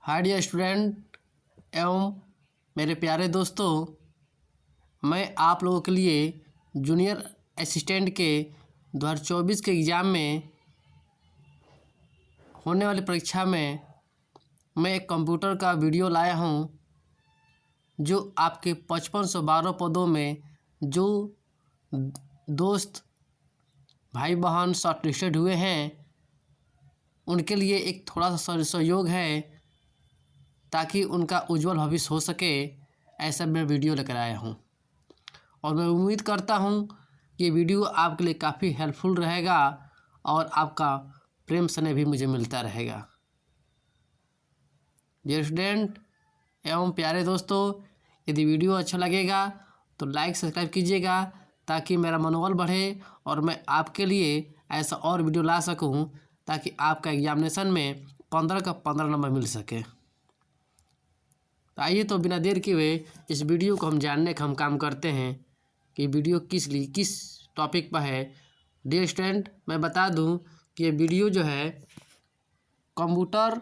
Hi dear student एवं मेरे प्यारे दोस्तों, मैं आप लोगों के लिए जूनियर असिस्टेंट के 2024 के एग्ज़ाम में होने वाली परीक्षा में मैं एक कंप्यूटर का वीडियो लाया हूं, जो आपके 5512 पदों में जो दोस्त भाई बहन शॉर्ट लिस्टेड हुए हैं उनके लिए एक थोड़ा सा सहयोग है, ताकि उनका उज्जवल भविष्य हो सके। ऐसा मैं वीडियो लेकर आया हूँ और मैं उम्मीद करता हूँ कि ये वीडियो आपके लिए काफ़ी हेल्पफुल रहेगा और आपका प्रेम स्नेह भी मुझे मिलता रहेगा। डियर स्टूडेंट एवं प्यारे दोस्तों, यदि वीडियो अच्छा लगेगा तो लाइक सब्सक्राइब कीजिएगा, ताकि मेरा मनोबल बढ़े और मैं आपके लिए ऐसा और वीडियो ला सकूं, ताकि आपका एग्जामिनेशन में 15 का 15 नंबर मिल सके। तो आइए तो बिना देर किए हुए इस वीडियो को हम जानने का हम काम करते हैं कि वीडियो किस टॉपिक पर है। डियर स्टूडेंट, मैं बता दूं कि ये वीडियो जो है कंप्यूटर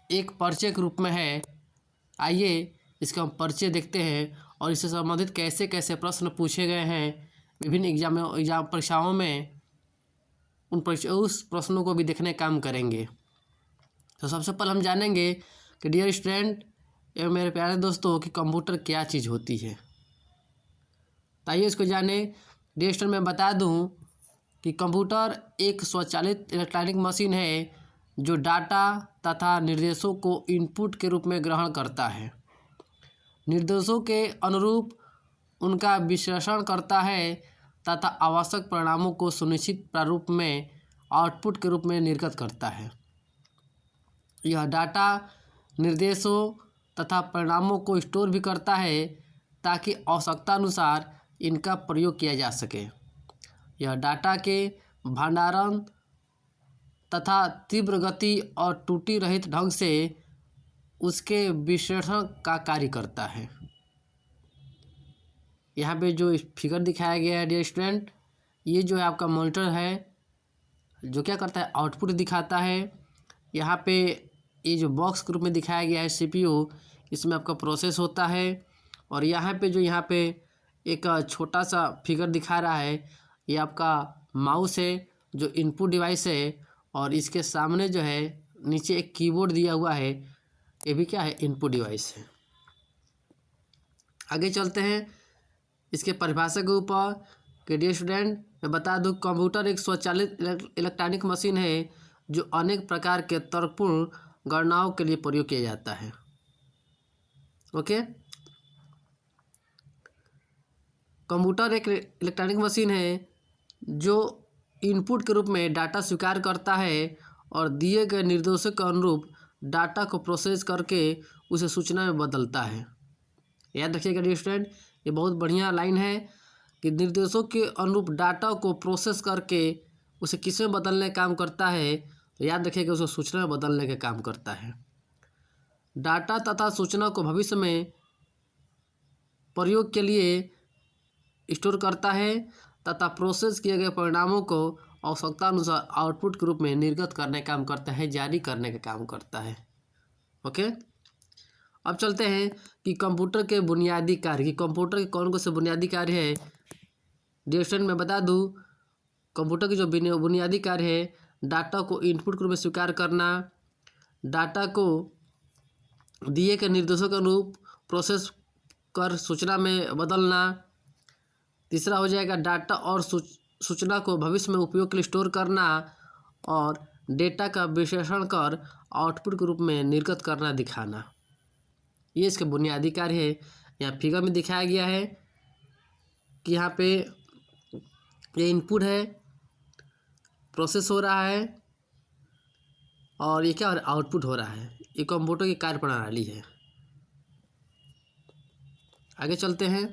एक परिचय के रूप में है। आइए इसका हम परिचय देखते हैं और इससे संबंधित कैसे कैसे प्रश्न पूछे गए हैं विभिन्न एग्जाम परीक्षाओं में, उस प्रश्नों को भी देखने का काम करेंगे। तो सबसे पहले हम जानेंगे कि डियर स्टूडेंट एवं मेरे प्यारे दोस्तों कि कंप्यूटर क्या चीज़ होती है। तो आइए इसको जाने। डियर स्टूडेंट, मैं बता दूं कि कंप्यूटर एक स्वचालित इलेक्ट्रॉनिक मशीन है जो डाटा तथा निर्देशों को इनपुट के रूप में ग्रहण करता है, निर्देशों के अनुरूप उनका विश्लेषण करता है तथा आवश्यक परिणामों को सुनिश्चित प्रारूप में आउटपुट के रूप में निर्गत करता है। यह डाटा निर्देशों तथा परिणामों को स्टोर भी करता है, ताकि आवश्यकता अनुसार इनका प्रयोग किया जा सके। यह डाटा के भंडारण तथा तीव्र गति और त्रुटि रहित ढंग से उसके विश्लेषण का कार्य करता है। यहाँ पे जो फिगर दिखाया गया है डियर स्टूडेंट, ये जो है आपका मॉनिटर है, जो क्या करता है आउटपुट दिखाता है। यहाँ पे ये जो बॉक्स के रूप में दिखाया गया है CPU, इसमें आपका प्रोसेस होता है। और यहाँ पे एक छोटा सा फिगर दिखा रहा है, ये आपका माउस है जो इनपुट डिवाइस है, और इसके सामने जो है नीचे एक कीबोर्ड दिया हुआ है, ये भी क्या है इनपुट डिवाइस है। आगे चलते हैं इसके परिभाषा के ऊपर कि डियर स्टूडेंट, मैं बता दूं कंप्यूटर एक स्वचालित इलेक्ट्रॉनिक मशीन है जो अनेक प्रकार के तर्कपूर्ण गणनाओं के लिए प्रयोग किया जाता है। ओके, कंप्यूटर एक इलेक्ट्रॉनिक मशीन है जो इनपुट के रूप में डाटा स्वीकार करता है और दिए गए निर्देशों के अनुरूप डाटा को प्रोसेस करके उसे सूचना में बदलता है। याद रखिएगा डियर स्टूडेंट, ये बहुत बढ़िया लाइन है कि निर्देशों के अनुरूप डाटा को प्रोसेस करके उसे किस में बदलने का काम करता है। तो याद रखिएगा उसे सूचना में बदलने का काम करता है। डाटा तथा सूचना को भविष्य में प्रयोग के लिए स्टोर करता है तथा प्रोसेस किए गए परिणामों को आवश्यकता अनुसार आउटपुट के रूप में निर्गत करने का काम करता है, जारी करने का काम करता है। ओके, अब चलते हैं कि कंप्यूटर के बुनियादी कार्य, कि कंप्यूटर के कौन कौन से बुनियादी कार्य है। डियर स्टूडेंट, मैं बता दूं कंप्यूटर की जो बुनियादी कार्य है, डाटा को इनपुट के रूप में स्वीकार करना, डाटा को दिए गए निर्देशों के अनुरूप प्रोसेस कर सूचना में बदलना। तीसरा हो जाएगा डाटा और सूचना को भविष्य में उपयोग के लिए स्टोर करना, और डेटा का विश्लेषण कर आउटपुट के रूप में निर्गत करना, दिखाना। ये इसके बुनियादी कार्य है। यहाँ फिगर में दिखाया गया है कि यहाँ पे ये इनपुट है, प्रोसेस हो रहा है, और ये क्या हो रहा है आउटपुट हो रहा है। ये कंप्यूटर की कार्यप्रणाली है। आगे चलते हैं।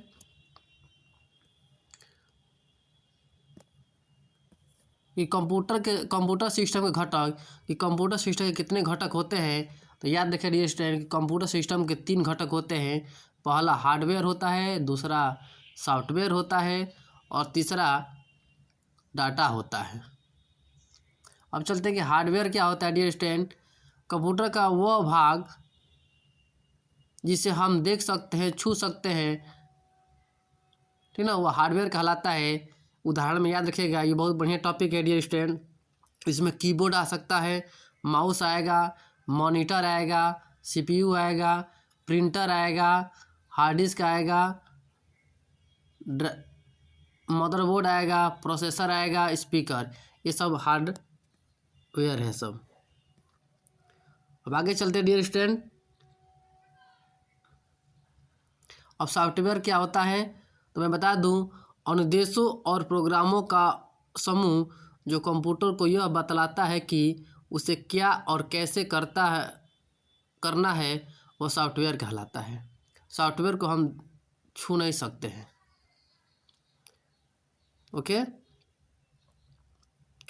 कि कंप्यूटर सिस्टम के घटक, कि कंप्यूटर सिस्टम के कितने घटक होते हैं। तो याद रखिए डियर स्टूडेंट कि कंप्यूटर सिस्टम के 3 घटक होते हैं। पहला हार्डवेयर होता है, दूसरा सॉफ्टवेयर होता है, और तीसरा डाटा होता है। अब चलते हैं कि हार्डवेयर क्या होता है डियर स्टूडेंट। कंप्यूटर का वह भाग जिसे हम देख सकते हैं, छू सकते हैं, ठीक ना, वो हार्डवेयर कहलाता है। उदाहरण में याद रखिएगा, ये बहुत बढ़िया टॉपिक है डियर स्टूडेंट। इसमें कीबोर्ड आ सकता है, माउस आएगा, मॉनिटर आएगा, सीपीयू आएगा, प्रिंटर आएगा, हार्ड डिस्क आएगा, मदरबोर्ड आएगा, प्रोसेसर आएगा, स्पीकर, ये सब हार्डवेयर है सब। अब आगे चलते हैं डियर स्टूडेंट। अब सॉफ्टवेयर क्या होता है तो मैं बता दूं, अनुदेशों और प्रोग्रामों का समूह जो कंप्यूटर को यह बतलाता है कि उसे क्या और कैसे करना है, वो सॉफ्टवेयर कहलाता है। सॉफ्टवेयर को हम छू नहीं सकते हैं। ओके,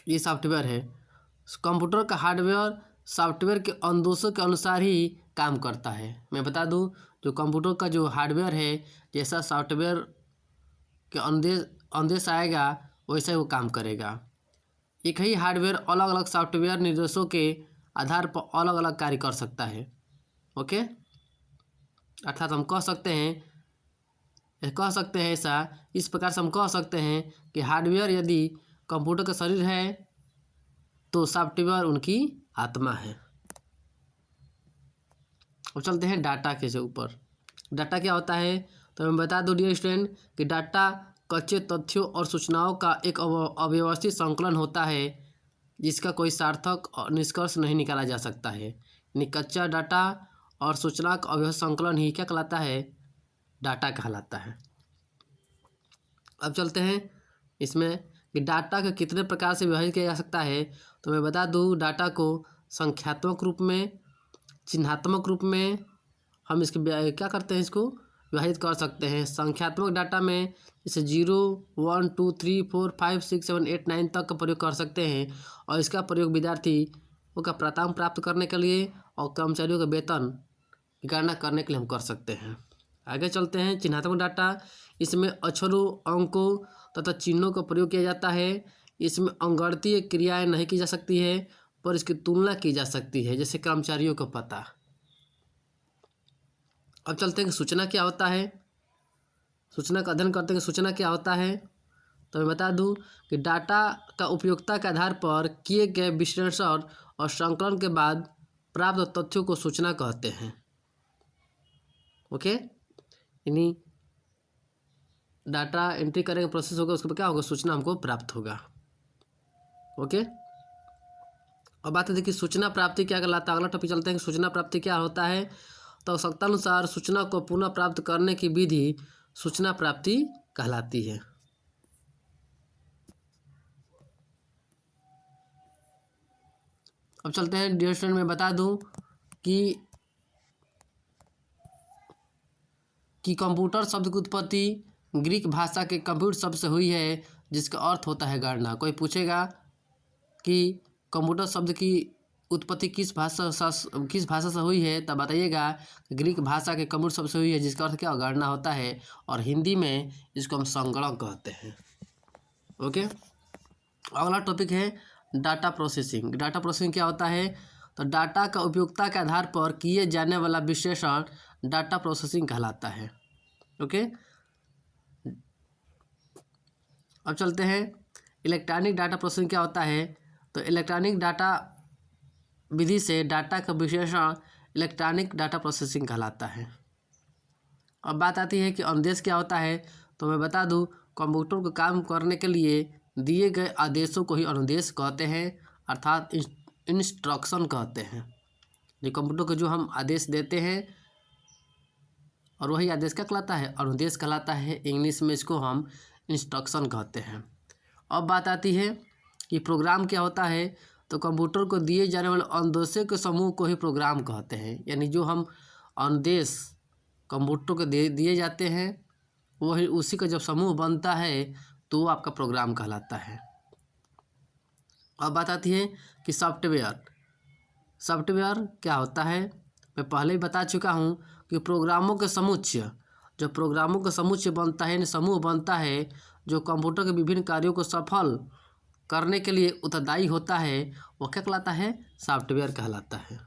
ये सॉफ्टवेयर है। कंप्यूटर का हार्डवेयर सॉफ्टवेयर के अनुदेशों के अनुसार ही काम करता है। मैं बता दूं, जो कंप्यूटर का जो हार्डवेयर है, जैसा सॉफ्टवेयर के अनुदेश आएगा वैसे वो काम करेगा। एक ही हार्डवेयर अलग अलग सॉफ्टवेयर निर्देशों के आधार पर अलग अलग कार्य कर सकता है। ओके, अर्थात हम कह सकते हैं ऐसा, इस प्रकार से हम कह सकते हैं कि हार्डवेयर यदि कंप्यूटर का शरीर है तो सॉफ्टवेयर उनकी आत्मा है। अब चलते हैं डाटा के ऊपर। डाटा क्या होता है तो मैं बता दूं डियर स्टूडेंट कि डाटा कच्चे तथ्यों और सूचनाओं का एक अव्यवस्थित संकलन होता है जिसका कोई सार्थक निष्कर्ष नहीं निकाला जा सकता है। यानी कच्चा डाटा और सूचना का अव्यवस्थित संकलन ही क्या कहलाता है, डाटा कहलाता है। अब चलते हैं इसमें कि डाटा को कितने प्रकार से विभाजित किया जा सकता है तो मैं बता दूं, डाटा को संख्यात्मक रूप में, चिन्हात्मक रूप में हम इसके क्या करते हैं, इसको विभाजित कर सकते हैं। संख्यात्मक डाटा में जैसे 0, 1, 2, 3, 4, 5, 6, 7, 8, 9 तक का प्रयोग कर सकते हैं और इसका प्रयोग विद्यार्थी का प्राप्तांक प्राप्त करने के लिए और कर्मचारियों का वेतन की गणना करने के लिए हम कर सकते हैं। आगे चलते हैं चिन्हात्मक डाटा। इसमें अक्षरों, अंकों तथा चिन्हों का प्रयोग किया जाता है। इसमें अंकगणितीय क्रियाएँ नहीं की जा सकती है पर इसकी तुलना की जा सकती है, जैसे कर्मचारियों का पता। अब चलते हैं कि सूचना क्या होता है। सूचना का अध्ययन करते हैं कि सूचना क्या होता है तो मैं बता दूं कि डाटा का उपयोगिता के आधार पर किए गए विश्लेषण और संकलन के बाद प्राप्त तथ्यों को सूचना कहते हैं। ओके, यानी डाटा एंट्री करेंगे, प्रोसेस होगा, उसके बाद क्या होगा, सूचना हमको प्राप्त होगा। ओके, अब बात है देखिए सूचना प्राप्ति क्या कहलाता है। अगला टॉपिक चलते हैं कि सूचना प्राप्ति क्या होता है। तो आवश्यकतानुसार सूचना को पुनः प्राप्त करने की विधि सूचना प्राप्ति कहलाती है। अब चलते हैं डियर स्टूडेंट, मैं बता दूं कि कंप्यूटर शब्द की उत्पत्ति ग्रीक भाषा के कंप्यूटर शब्द से हुई है जिसका अर्थ होता है गणना। कोई पूछेगा कि कंप्यूटर शब्द की उत्पत्ति किस भाषा से हुई है, तब बताइएगा ग्रीक भाषा के कंप्यूटर शब्द से हुई है जिसका अर्थ क्या गणना होता है और हिंदी में इसको हम संगणक कहते हैं। ओके, अगला टॉपिक है डाटा प्रोसेसिंग। डाटा प्रोसेसिंग क्या होता है तो डाटा का उपयोगिता के आधार पर किए जाने वाला विश्लेषण डाटा प्रोसेसिंग कहलाता है। ओके, अब चलते हैं इलेक्ट्रॉनिक डाटा प्रोसेसिंग क्या होता है तो इलेक्ट्रॉनिक डाटा विधि से डाटा का विश्लेषण इलेक्ट्रॉनिक डाटा प्रोसेसिंग कहलाता है। अब बात आती है कि अनुदेश क्या होता है तो मैं बता दूं, कंप्यूटर को काम करने के लिए दिए गए आदेशों को ही अनुदेश कहते हैं, अर्थात इंस्ट्रक्शन कहते हैं। जो कंप्यूटर को जो हम आदेश देते हैं और वही आदेश क्या कहलाता है, अनुदेश कहलाता है। इंग्लिश में इसको हम इंस्ट्रक्शन कहते हैं। अब बात आती है कि प्रोग्राम क्या होता है तो कंप्यूटर को दिए जाने वाले अनुदेशों के समूह को ही प्रोग्राम कहते हैं। यानी जो हम अनुदेश कंप्यूटर को दिए जाते हैं वही उसी का जब समूह बनता है तो वो आपका प्रोग्राम कहलाता है। अब बात आती है कि सॉफ्टवेयर क्या होता है। मैं पहले ही बता चुका हूँ कि प्रोग्रामों के समुच्चय, जो प्रोग्रामों का समुच्चय बनता है, समूह बनता है, जो कंप्यूटर के विभिन्न कार्यों को सफल करने के लिए उत्तरदायी होता है, वो क्या कहलाता है, सॉफ्टवेयर कहलाता है।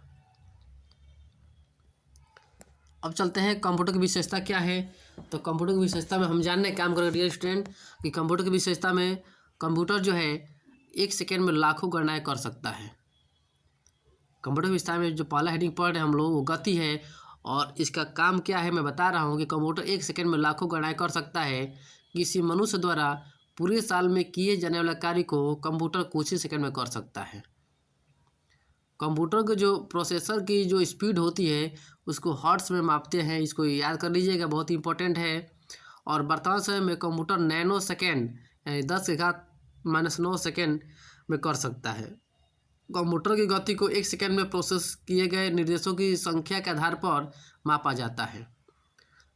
अब चलते हैं कंप्यूटर की विशेषता क्या है। तो कंप्यूटर की विशेषता में हम जानने का काम करेंगे डियर स्टूडेंट कि कंप्यूटर की विशेषता में कंप्यूटर जो है 1 सेकेंड में लाखों गणनाएँ कर सकता है। कंप्यूटर की विशेषता में जो पहला हेडिंग पढ़ रहे हैं हम लोग वो गति है, और इसका काम क्या है मैं बता रहा हूँ कि कंप्यूटर 1 सेकेंड में लाखों गणनाएँ कर सकता है। किसी मनुष्य द्वारा पूरे साल में किए जाने वाले कार्य को कंप्यूटर कुछ ही सेकंड में कर सकता है। कंप्यूटर के जो प्रोसेसर की जो स्पीड होती है उसको हर्ट्ज में मापते हैं, इसको याद कर लीजिएगा, बहुत इंपॉर्टेंट है। और वर्तमान समय में कंप्यूटर नैनो सेकेंड यानी 10⁻⁻9 सेकेंड में कर सकता है। कंप्यूटर की गति को 1 सेकेंड में प्रोसेस किए गए निर्देशों की संख्या के आधार पर मापा जाता है।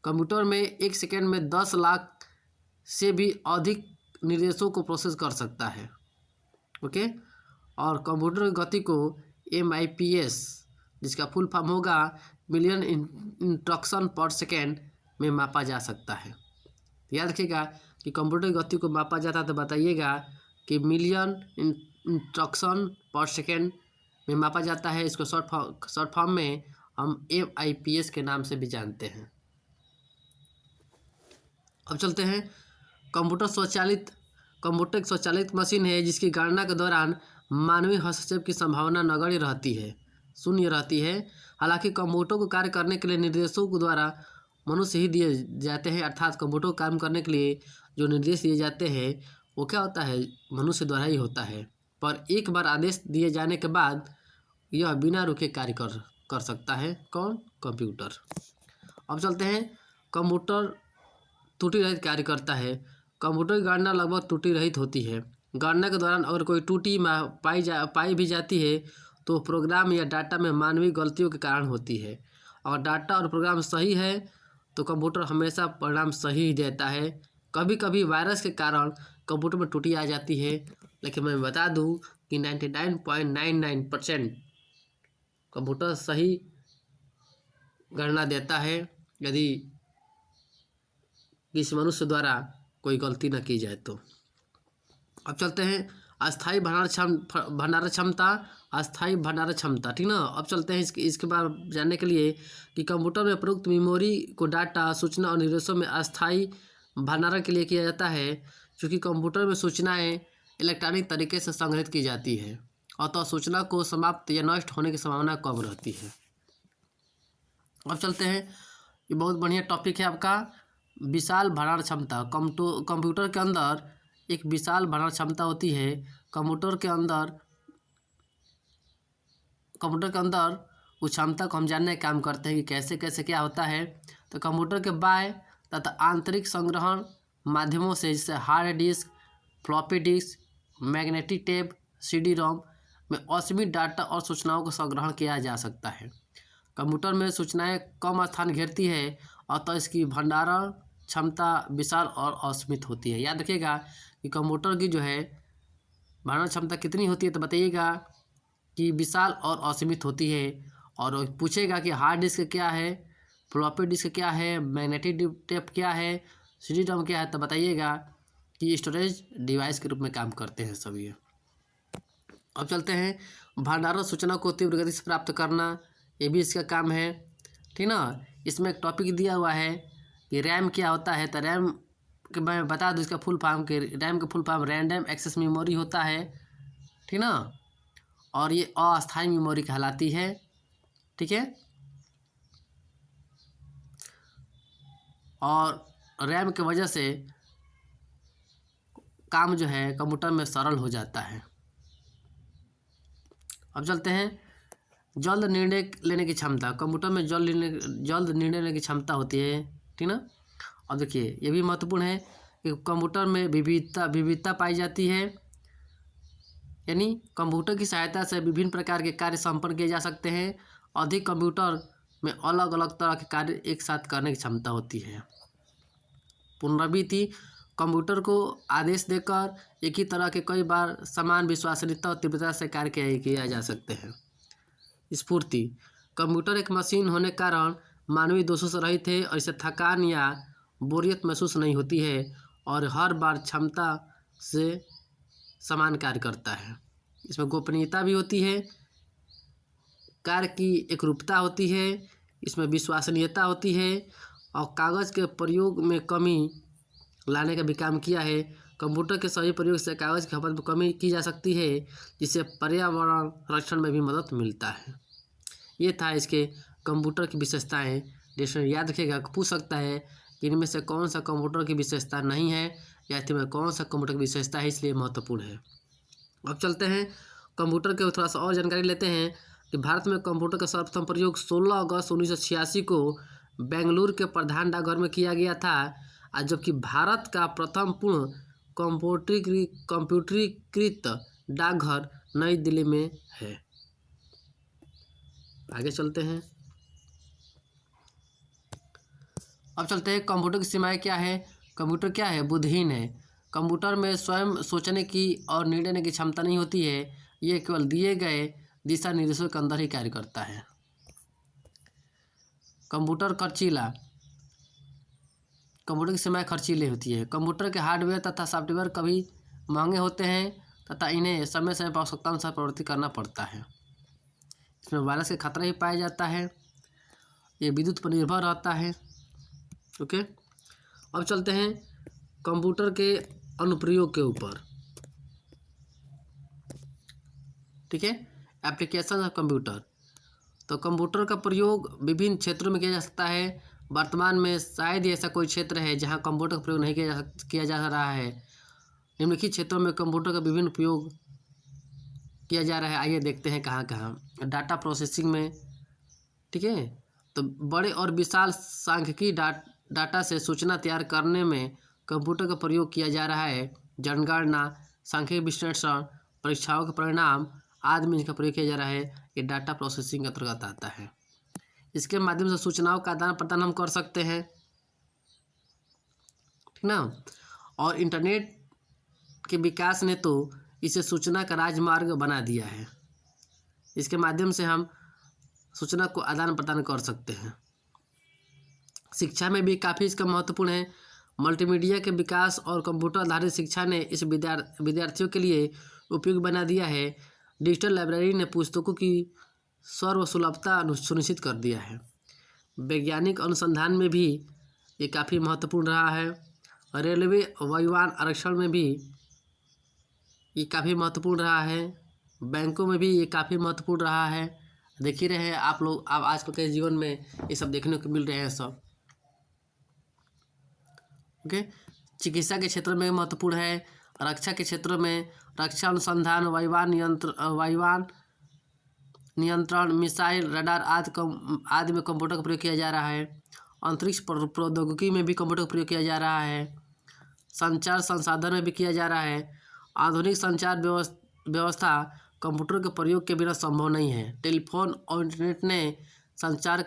कंप्यूटर में 1 सेकेंड में 10 लाख से भी अधिक निर्देशों को प्रोसेस कर सकता है। ओके, और कंप्यूटर की गति को MIPS जिसका फुल फॉर्म होगा मिलियन इंस्ट्रक्शन पर सेकेंड में मापा जा सकता है। याद रखिएगा कि कंप्यूटर की गति को मापा जाता है तो बताइएगा कि मिलियन इंस्ट्रक्शन पर सेकेंड में मापा जाता है। इसको शॉर्ट फॉर्म में हम MIPS के नाम से भी जानते हैं। अब चलते हैं कंप्यूटर एक स्वचालित मशीन है जिसकी गणना के दौरान मानवीय हस्तक्षेप की संभावना नगण्य रहती है, शून्य रहती है। हालांकि कंप्यूटर को कार्य करने के लिए निर्देशों के द्वारा मनुष्य ही दिए जाते हैं, अर्थात कंप्यूटर को काम करने के लिए जो निर्देश दिए जाते हैं वो क्या होता है, मनुष्य द्वारा ही होता है। पर एक बार आदेश दिए जाने के बाद यह बिना रुके कार्य कर सकता है। कौन? कंप्यूटर। अब चलते हैं कंप्यूटर त्रुटि रहित कार्य करता है। कंप्यूटर की गणना लगभग त्रुटि रहित होती है। गणना के दौरान अगर कोई त्रुटि पाई भी जाती है तो प्रोग्राम या डाटा में मानवीय गलतियों के कारण होती है। अगर डाटा और प्रोग्राम सही है तो कंप्यूटर हमेशा परिणाम सही ही देता है। कभी कभी वायरस के कारण कंप्यूटर में त्रुटि आ जाती है, लेकिन मैं बता दूं कि 99.99% कंप्यूटर सही गणना देता है यदि किसी मनुष्य द्वारा कोई गलती न की जाए तो। अब चलते हैं अस्थायी भंडारण क्षमता, ठीक ना। अब चलते हैं इसके बारे में जानने के लिए कि कंप्यूटर में प्रयुक्त मेमोरी को डाटा, सूचना और निर्देशों में अस्थायी भंडारण के लिए किया जाता है। क्योंकि कंप्यूटर में सूचनाएं इलेक्ट्रॉनिक तरीके से संग्रहित की जाती है, अतः सूचना को समाप्त या नष्ट होने की संभावना कम रहती है। अब चलते हैं, ये बहुत बढ़िया टॉपिक है आपका, विशाल भंडारण क्षमता। कंप्यूटर के अंदर एक विशाल भंडारण क्षमता होती है। कंप्यूटर के अंदर उस क्षमता को हम जानने का काम करते हैं कि कैसे कैसे क्या होता है। तो कंप्यूटर के बाह्य तथा आंतरिक संग्रहण माध्यमों से, जैसे hard disk, floppy disk, magnetic tape, CD-ROM में असीमित डाटा और सूचनाओं का संग्रहण किया जा सकता है। कंप्यूटर में सूचनाएं कम स्थान घेरती है, अतः इसकी भंडारण क्षमता विशाल और असीमित होती है। याद रखिएगा कि कंप्यूटर की जो है भंडारण क्षमता कितनी होती है, तो बताइएगा कि विशाल और असीमित होती है। और पूछेगा कि हार्ड डिस्क क्या है, फ्लॉपी डिस्क क्या है, मैग्नेटिक टेप क्या है, CD-ROM क्या है, तो बताइएगा कि स्टोरेज डिवाइस के रूप में काम करते हैं सभी। अब चलते हैं भंडारण सूचना को तीव्र गति से प्राप्त करना, ये भी इसका काम है, ठीक ना। इसमें एक टॉपिक दिया हुआ है कि रैम क्या होता है। तो रैम के मैं बता दूँ इसका फुल फॉर्म, के रैम का full form random access memory होता है, ठीक ना। और ये अस्थायी मेमोरी कहलाती है, ठीक है। और रैम की वजह से काम जो है कंप्यूटर में सरल हो जाता है। अब चलते हैं जल्द निर्णय लेने की क्षमता। कंप्यूटर में जल्द निर्णय लेने की क्षमता होती है, ठीक ना। और देखिए ये भी महत्वपूर्ण है कि कंप्यूटर में विविधता पाई जाती है, यानी कंप्यूटर की सहायता से विभिन्न प्रकार के कार्य संपन्न किए जा सकते हैं। अधिक कंप्यूटर में अलग अलग तरह के कार्य एक साथ करने की क्षमता होती है। पुनरावृत्ति, कंप्यूटर को आदेश देकर एक ही तरह के कई बार समान विश्वसनीयता और तीव्रता से कार्य किया जा सकते हैं। स्फूर्ति, कंप्यूटर एक मशीन होने के कारण मानवीय दोषों से रहित है और इसे थकान या बोरियत महसूस नहीं होती है और हर बार क्षमता से समान कार्य करता है। इसमें गोपनीयता भी होती है, कार्य की एकरूपता होती है, इसमें विश्वसनीयता होती है और कागज़ के प्रयोग में कमी लाने का भी काम किया है। कंप्यूटर के सही प्रयोग से कागज़ की खपत में कमी की जा सकती है, जिससे पर्यावरण संरक्षण में भी मदद मिलता है। ये था इसके कंप्यूटर की विशेषताएं। जिसमें याद रखिएगा, पूछ सकता है कि इनमें से कौन सा कंप्यूटर की विशेषता नहीं है या इसमें कौन सा कंप्यूटर की विशेषता है, इसलिए महत्वपूर्ण है। अब चलते हैं कंप्यूटर के थोड़ा सा और जानकारी लेते हैं कि भारत में कंप्यूटर का सर्वप्रथम प्रयोग 16 अगस्त 1986 को बेंगलुरु के प्रधान डाकघर में किया गया था, और जबकि भारत का प्रथम पूर्ण कंप्यूटरीकृत डाकघर नई दिल्ली में है। आगे चलते हैं। अब चलते हैं कंप्यूटर की सीमाएं क्या है। कंप्यूटर क्या है? बुद्धिहीन है। कंप्यूटर में स्वयं सोचने की और निर्णय लेने की क्षमता नहीं होती है। ये केवल दिए गए दिशा निर्देशों के अंदर ही कार्य करता है। कंप्यूटर खर्चीला। कंप्यूटर की सीमाएं खर्चीली होती है। कंप्यूटर के हार्डवेयर तथा सॉफ्टवेयर कभी महंगे होते हैं तथा इन्हें समय समय पर आवश्यकता अनुसार प्रवृत्ति करना पड़ता है। इसमें वायरस के खतरा ही पाया जाता है। ये विद्युत पर निर्भर रहता है। ओके, अब चलते हैं कंप्यूटर के अनुप्रयोग के ऊपर। ठीक है, एप्लीकेशन ऑफ कंप्यूटर। तो कंप्यूटर का प्रयोग विभिन्न क्षेत्रों में किया जा सकता है। वर्तमान में शायद ही ऐसा कोई क्षेत्र है जहां कंप्यूटर का प्रयोग नहीं किया जा रहा है। निम्नलिखित क्षेत्रों में कंप्यूटर का विभिन्न उपयोग किया जा रहा है। आइए देखते हैं कहाँ कहाँ। डाटा प्रोसेसिंग में, ठीक है, तो बड़े और विशाल सांख्यिकी डाटा से सूचना तैयार करने में कंप्यूटर का प्रयोग किया जा रहा है। जनगणना, सांख्यिकी विश्लेषण, परीक्षाओं के परिणाम आदि में इसका प्रयोग किया जा रहा है। ये डाटा प्रोसेसिंग के अंतर्गत आता है। इसके माध्यम से सूचनाओं का आदान प्रदान हम कर सकते हैं, ठीक ना। और इंटरनेट के विकास ने तो इसे सूचना का राजमार्ग बना दिया है। इसके माध्यम से हम सूचना को आदान प्रदान कर सकते हैं। शिक्षा में भी काफ़ी इसका महत्वपूर्ण है। मल्टीमीडिया के विकास और कंप्यूटर आधारित शिक्षा ने इस विद्यार्थियों के लिए उपयोगी बना दिया है। डिजिटल लाइब्रेरी ने पुस्तकों की सर्वसुलभता सुनिश्चित कर दिया है। वैज्ञानिक अनुसंधान में भी ये काफ़ी महत्वपूर्ण रहा है। रेलवे वायुयान आरक्षण में भी ये काफ़ी महत्वपूर्ण रहा है। बैंकों में भी ये काफ़ी महत्वपूर्ण रहा है। देख ही रहे हैं आप लोग, अब आजकल के जीवन में ये सब देखने को मिल रहे हैं सब। ओके, चिकित्सा के क्षेत्र में महत्वपूर्ण है। रक्षा के क्षेत्र में रक्षा अनुसंधान, वायुयान नियंत्रण, मिसाइल, रडार आदि में कंप्यूटर का प्रयोग किया जा रहा है। अंतरिक्ष प्रौद्योगिकी में भी कंप्यूटर का प्रयोग किया जा रहा है। संचार संसाधन में भी किया जा रहा है। आधुनिक संचार व्यवस्था कंप्यूटर के प्रयोग के बिना संभव नहीं है। टेलीफोन और इंटरनेट ने संचार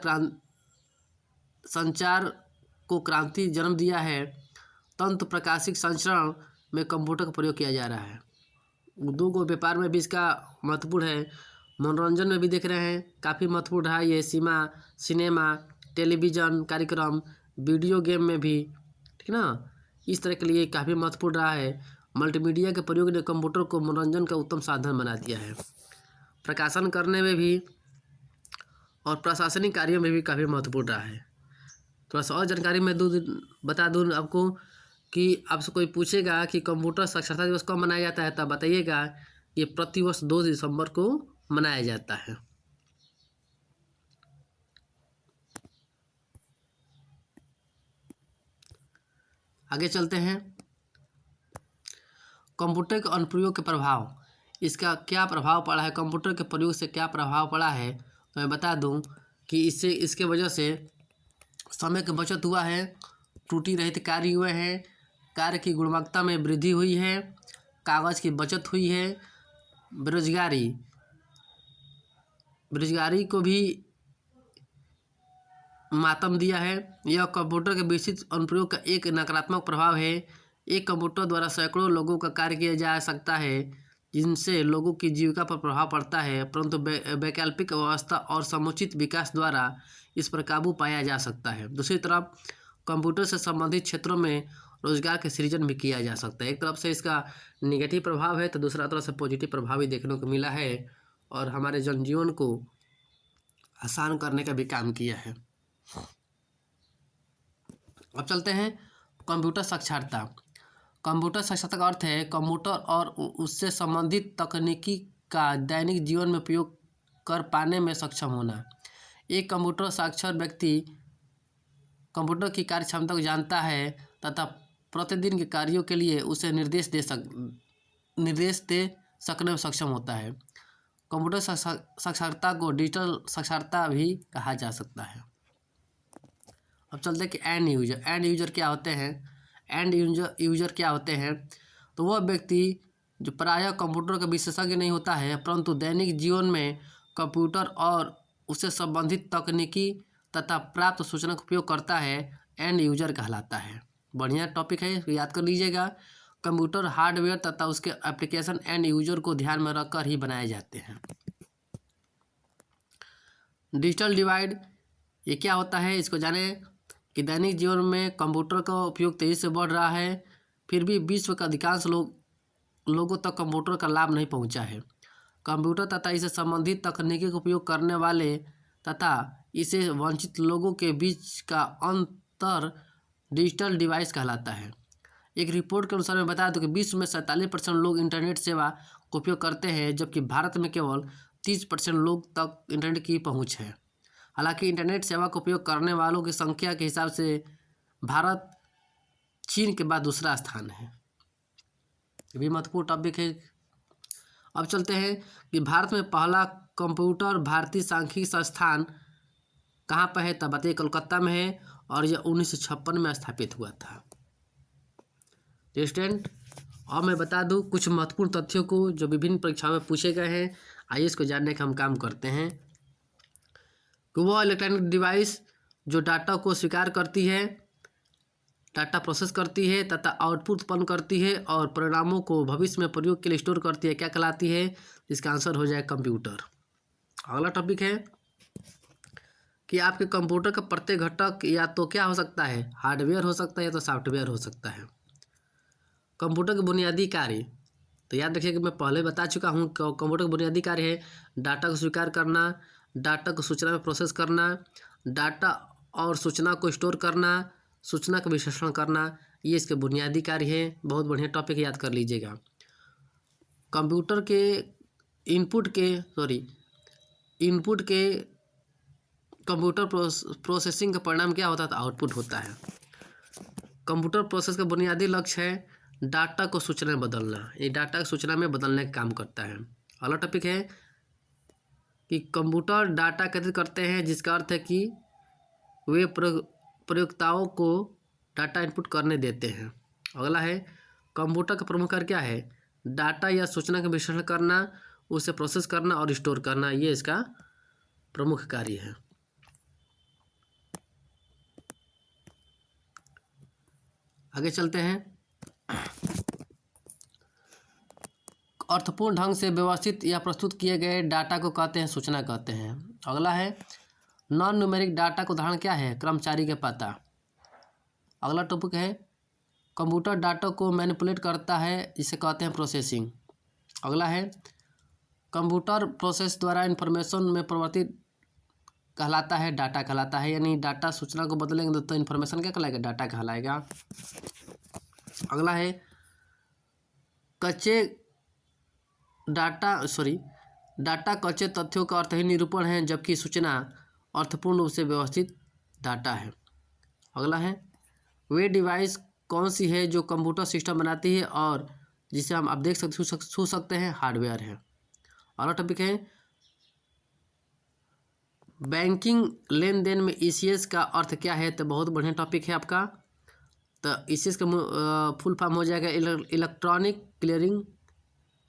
को क्रांति जन्म दिया है। तंत्र प्रकाशिक संचरण में कंप्यूटर का प्रयोग किया जा रहा है। उद्योग और व्यापार में भी इसका महत्वपूर्ण है। मनोरंजन में भी देख रहे हैं काफ़ी महत्वपूर्ण रहा ये। सिनेमा, टेलीविज़न कार्यक्रम, वीडियो गेम में भी, ठीक ना, इस तरह के लिए काफ़ी महत्वपूर्ण रहा है। मल्टीमीडिया के प्रयोग ने कंप्यूटर को मनोरंजन का उत्तम साधन बना दिया है। प्रकाशन करने में भी और प्रशासनिक कार्यों में भी काफ़ी महत्वपूर्ण रहा है। थोड़ा सा और जानकारी मैं बता दूँ आपको कि आपसे कोई पूछेगा कि कंप्यूटर साक्षरता दिवस कब मनाया जाता है, तब बताइएगा ये प्रतिवर्ष 2 दिसंबर को मनाया जाता है। आगे चलते हैं। कंप्यूटर के अनुप्रयोग के प्रभाव, इसका क्या प्रभाव पड़ा है, कंप्यूटर के प्रयोग से क्या प्रभाव पड़ा है, तो मैं बता दूं कि इसके वजह से समय की बचत हुआ है, त्रुटि रहित कार्य हुए हैं, कार्य की गुणवत्ता में वृद्धि हुई है, कागज़ की बचत हुई है, बेरोजगारी को भी मातम दिया है। यह कंप्यूटर के विस्तृत अनुप्रयोग का एक नकारात्मक प्रभाव है। एक कंप्यूटर द्वारा सैकड़ों लोगों का कार्य किया जा सकता है, जिनसे लोगों की जीविका पर प्रभाव पड़ता है, परंतु वैकल्पिक व्यवस्था और समुचित विकास द्वारा इस पर काबू पाया जा सकता है। दूसरी तरफ कंप्यूटर से संबंधित क्षेत्रों में रोजगार के सृजन भी किया जा सकता है। एक तरफ से इसका निगेटिव प्रभाव है तो दूसरा तरफ से पॉजिटिव प्रभाव भी देखने को मिला है और हमारे जनजीवन को आसान करने का भी काम किया है। अब चलते हैं कंप्यूटर साक्षरता। कंप्यूटर साक्षरता का अर्थ है कंप्यूटर और उससे संबंधित तकनीकी का दैनिक जीवन में उपयोग कर पाने में सक्षम होना। एक कंप्यूटर साक्षर व्यक्ति कंप्यूटर की कार्य क्षमता को जानता है तथा प्रतिदिन के कार्यों के लिए उसे निर्देश दे सकने में सक्षम होता है। कंप्यूटर साक्षरता को डिजिटल साक्षरता भी कहा जा सकता है। अब चलते हैं कि एंड यूजर क्या होते हैं। एंड यूजर क्या होते हैं, तो वह व्यक्ति जो प्रायः कंप्यूटर का विशेषज्ञ नहीं होता है परंतु दैनिक जीवन में कंप्यूटर और उससे संबंधित तकनीकी तथा प्राप्त सूचना का उपयोग करता है, एंड यूजर कहलाता है। बढ़िया टॉपिक है, याद कर लीजिएगा। कंप्यूटर हार्डवेयर तथा उसके एप्लीकेशन एंड यूजर को ध्यान में रखकर ही बनाए जाते हैं। डिजिटल डिवाइड ये क्या होता है, इसको जाने कि दैनिक जीवन में कंप्यूटर का उपयोग तेज़ी से बढ़ रहा है, फिर भी विश्व के अधिकांश लोगों तक कंप्यूटर का लाभ नहीं पहुंचा है। कंप्यूटर तथा इसे संबंधित तकनीकी का उपयोग करने वाले तथा इसे वंचित लोगों के बीच का अंतर डिजिटल डिवाइस कहलाता है। एक रिपोर्ट के अनुसार मैं बता दूं कि विश्व में 47% लोग इंटरनेट सेवा का उपयोग करते हैं, जबकि भारत में केवल 30% लोग तक इंटरनेट की पहुंच है। हालांकि इंटरनेट सेवा का उपयोग करने वालों की संख्या के हिसाब से भारत चीन के बाद दूसरा स्थान है। ये भी महत्वपूर्ण टॉपिक है। अब चलते हैं कि भारत में पहला कंप्यूटर भारतीय सांख्यिकी संस्थान कहाँ पर है, तब बताइए। कोलकाता में है और यह 1956 में स्थापित हुआ था। स्टूडेंट, और मैं बता दूं कुछ महत्वपूर्ण तथ्यों को जो विभिन्न परीक्षाओं में पूछे गए हैं। आइए इसको जानने का हम काम करते हैं कि वह इलेक्ट्रॉनिक डिवाइस जो डाटा को स्वीकार करती है, डाटा प्रोसेस करती है तथा आउटपुट उत्पन्न करती है और परिणामों को भविष्य में प्रयोग के लिए स्टोर करती है, क्या कहलाती है? इसका आंसर हो जाए कंप्यूटर। अगला टॉपिक है कि आपके कंप्यूटर का प्रत्येक घटक या तो क्या हो सकता है, हार्डवेयर हो सकता है या तो सॉफ्टवेयर हो सकता है। कंप्यूटर के बुनियादी कार्य, तो याद रखिए कि मैं पहले बता चुका हूँ। कंप्यूटर का बुनियादी कार्य है डाटा को स्वीकार करना, डाटा को सूचना में प्रोसेस करना, डाटा और सूचना को स्टोर करना, सूचना का विश्लेषण करना, ये इसके बुनियादी कार्य है। बहुत बढ़िया टॉपिक याद कर लीजिएगा। कंप्यूटर के इनपुट के कंप्यूटर प्रोसेसिंग का परिणाम क्या होता है, तो आउटपुट होता है। कंप्यूटर प्रोसेस का बुनियादी लक्ष्य है डाटा को सूचना में बदलना, ये डाटा को सूचना में बदलने का काम करता है। अगला टॉपिक है कि कंप्यूटर डाटा एकत्रित करते हैं, जिसका अर्थ है कि वे प्रयोक्ताओं को डाटा इनपुट करने देते हैं। अगला है कंप्यूटर का प्रमुख कार्य क्या है, डाटा या सूचना का विश्लेषण करना, उसे प्रोसेस करना और स्टोर करना, ये इसका प्रमुख कार्य है। आगे चलते हैं। अर्थपूर्ण ढंग से व्यवस्थित या प्रस्तुत किए गए डाटा को कहते हैं सूचना कहते हैं। अगला है नॉन न्यूमेरिक डाटा का उदाहरण क्या है, कर्मचारी का पता। अगला टॉपिक है कंप्यूटर डाटा को मैनिपुलेट करता है, जिसे कहते हैं प्रोसेसिंग। अगला है कंप्यूटर प्रोसेस द्वारा इन्फॉर्मेशन में परिवर्तित कहलाता है, डाटा कहलाता है। यानी डाटा सूचना को बदलेंगे तो इन्फॉर्मेशन क्या कहलाएगा, डाटा कहलाएगा। अगला है डाटा कच्चे तथ्यों का अर्थहीन निरूपण है, जबकि सूचना अर्थपूर्ण रूप से व्यवस्थित डाटा है। अगला है वे डिवाइस कौन सी है जो कंप्यूटर सिस्टम बनाती है और जिसे हम आप देख सकते छू सकते हैं, हार्डवेयर है। अगला टॉपिक है बैंकिंग लेन देन में ईसीएस का अर्थ क्या है, तो बहुत बढ़िया टॉपिक है आपका। तो ईसीएस का फुल फॉर्म हो जाएगा इलेक्ट्रॉनिक क्लियरिंग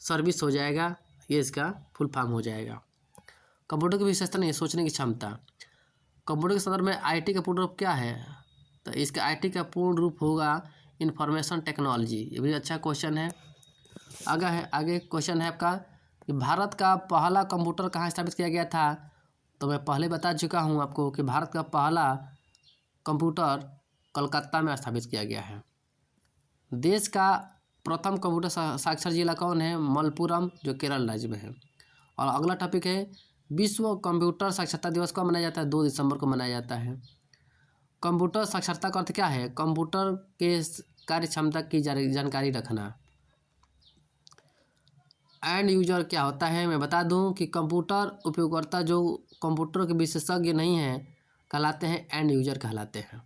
सर्विस हो जाएगा, ये इसका फुल फॉर्म हो जाएगा। कंप्यूटर की विशेषता नहीं है, सोचने की क्षमता। कंप्यूटर के संदर्भ में आईटी का पूर्ण रूप क्या है, तो इसका आईटी का पूर्ण रूप होगा इंफॉर्मेशन टेक्नोलॉजी। ये भी अच्छा क्वेश्चन है। आगे क्वेश्चन है आपका कि भारत का पहला कंप्यूटर कहाँ स्थापित किया गया था, तो मैं पहले बता चुका हूँ आपको कि भारत का पहला कंप्यूटर कलकत्ता में स्थापित किया गया है। देश का प्रथम कंप्यूटर साक्षर जिला कौन है, मलप्पुरम, जो केरल राज्य में है। और अगला टॉपिक है विश्व कंप्यूटर साक्षरता दिवस कब मनाया जाता है? 2 दिसंबर को मनाया जाता है। कंप्यूटर साक्षरता का अर्थ क्या है? कंप्यूटर के कार्य क्षमता की जानकारी रखना। एंड यूजर क्या होता है? मैं बता दूं कि कंप्यूटर उपयोगकर्ता जो कंप्यूटर के विशेषज्ञ नहीं हैं कहलाते हैं एंड यूजर कहलाते हैं।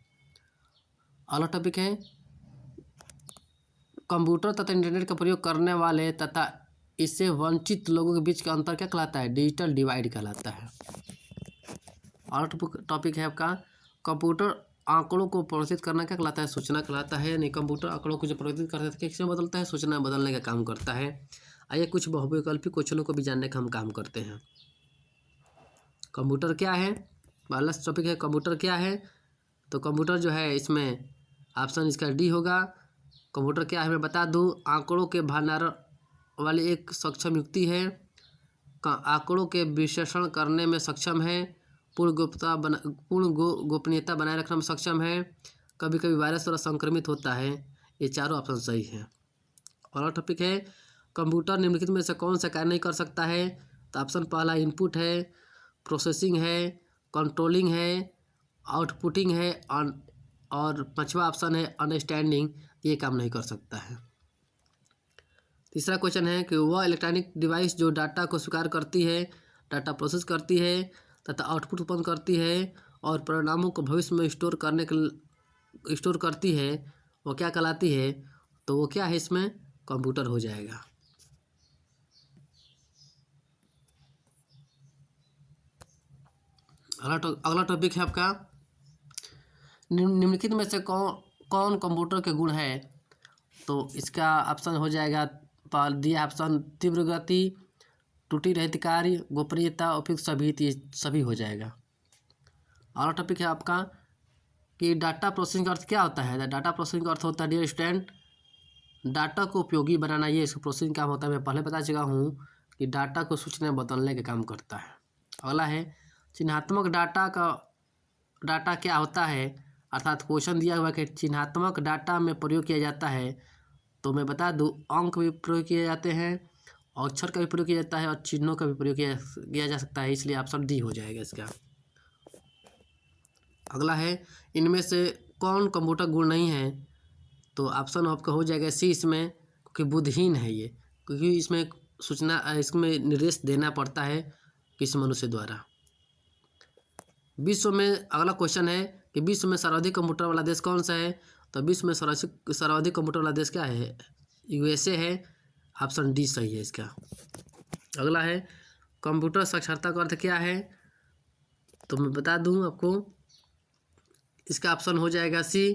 अगला टॉपिक है कंप्यूटर तथा इंटरनेट का प्रयोग करने वाले तथा इससे वंचित लोगों के बीच का अंतर क्या कहलाता है? डिजिटल डिवाइड कहलाता है। अगला टॉपिक है आपका कंप्यूटर आंकड़ों को प्रदर्शित करना क्या कहलाता है? सूचना कहलाता है। यानी कंप्यूटर आंकड़ों को जो प्रदर्शित करता है किसमें बदलता है? सूचना बदलने का काम करता है। आइए कुछ बहुविकल्पी क्वेश्चनों को भी जानने का हम काम करते हैं। कंप्यूटर क्या है? पहला टॉपिक है कंप्यूटर क्या है? तो कंप्यूटर जो है इसमें ऑप्शन इसका डी होगा। कंप्यूटर क्या है मैं बता दूं, आंकड़ों के भंडारण वाली एक सक्षम युक्ति है, आंकड़ों के विश्लेषण करने में सक्षम है, पूर्ण गोपनीयता बनाए रखने में सक्षम है, कभी कभी वायरस द्वारा संक्रमित होता है। ये चारों ऑप्शन सही है। और टॉपिक है कंप्यूटर निम्नलिखित में से कौन सा कार्य नहीं कर सकता है? तो ऑप्शन पहला इनपुट है, प्रोसेसिंग है, कंट्रोलिंग है, आउटपुटिंग है और पांचवा ऑप्शन है अंडरस्टैंडिंग। ये काम नहीं कर सकता है। तीसरा क्वेश्चन है कि वह इलेक्ट्रॉनिक डिवाइस जो डाटा को स्वीकार करती है, डाटा प्रोसेस करती है तथा आउटपुट उत्पन्न करती है और परिणामों को भविष्य में स्टोर करती है, वो क्या कहलाती है? तो वो क्या है? इसमें कंप्यूटर हो जाएगा। अगला टॉपिक है आपका निम्नलिखित में से कौन कंप्यूटर के गुण है? तो इसका ऑप्शन हो जाएगा दिया ऑप्शन तीव्र गति, त्रुटि रहित कार्य, गोपनीयता, उपयुक्त सभी हो जाएगा। अगला टॉपिक है आपका कि डाटा प्रोसेसिंग का अर्थ क्या होता है? डाटा प्रोसेसिंग का अर्थ होता है डियर स्टूडेंट डाटा को उपयोगी बनाना। ये इसका प्रोसेसिंग काम होता है। मैं पहले बता चुका हूँ कि डाटा को सूचना बदलने का काम करता है। अगला है चिन्हात्मक डाटा क्या होता है? अर्थात क्वेश्चन दिया हुआ कि चिन्हात्मक डाटा में प्रयोग किया जाता है, तो मैं बता दूं अंक भी प्रयोग किए जाते हैं, अक्षर का भी प्रयोग किया जाता है और चिन्हों का भी प्रयोग किया जा सकता है। इसलिए ऑप्शन डी हो जाएगा इसका। अगला है इनमें से कौन कंप्यूटर गुण नहीं है? तो ऑप्शन आपका हो जाएगा सी इसमें, क्योंकि बुद्धिहीन है ये, क्योंकि इसमें निर्देश देना पड़ता है किसी मनुष्य द्वारा। विश्व में अगला क्वेश्चन है कि विश्व में सर्वाधिक कंप्यूटर वाला देश कौन सा है? तो विश्व में सर्वाधिक कंप्यूटर वाला देश क्या है? यूएसए है। ऑप्शन डी सही है इसका। अगला है कंप्यूटर साक्षरता का अर्थ क्या है? तो मैं बता दूं आपको, इसका ऑप्शन हो जाएगा सी,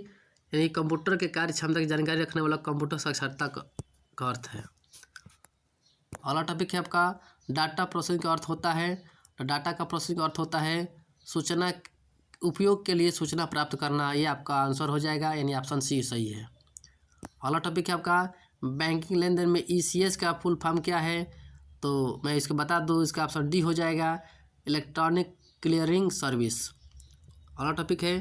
यानी कंप्यूटर के कार्य क्षमता की जानकारी रखने वाला कंप्यूटर साक्षरता का अर्थ है। अगला टॉपिक है आपका डाटा प्रोसेसिंग का अर्थ होता है। तो डाटा का प्रोसेसिंग का अर्थ होता है सूचना उपयोग के लिए सूचना प्राप्त करना। ये आपका आंसर हो जाएगा, यानी ऑप्शन सी सही है। अगला टॉपिक है आपका बैंकिंग लेन देन में ईसीएस का फुल फॉर्म क्या है? तो मैं इसको बता दूं, इसका ऑप्शन डी हो जाएगा, इलेक्ट्रॉनिक क्लियरिंग सर्विस। अगला टॉपिक है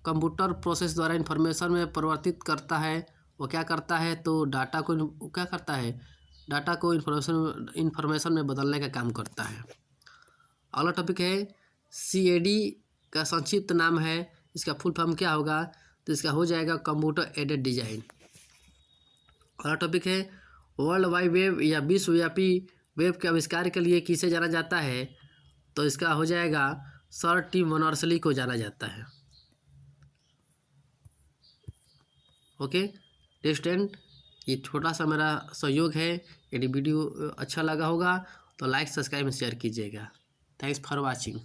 कंप्यूटर प्रोसेस द्वारा इन्फॉर्मेशन में परिवर्तित करता है, वो क्या करता है? तो डाटा को क्या करता है? डाटा को इन्फॉर्मेशन में बदलने का काम करता है। अगला टॉपिक है सीएडी का संक्षिप्त नाम है, इसका फुल फॉर्म क्या होगा? तो इसका हो जाएगा कंप्यूटर एडेड डिजाइन। अगला टॉपिक है वर्ल्ड वाइड वेब या विश्वव्यापी वेब के आविष्कार के लिए किसे जाना जाता है? तो इसका हो जाएगा सर टिम बर्नर्स-ली को जाना जाता है। ओके स्टूडेंट, ये छोटा सा मेरा सहयोग है। यदि वीडियो अच्छा लगा होगा तो लाइक सब्सक्राइब शेयर कीजिएगा। Thanks for watching.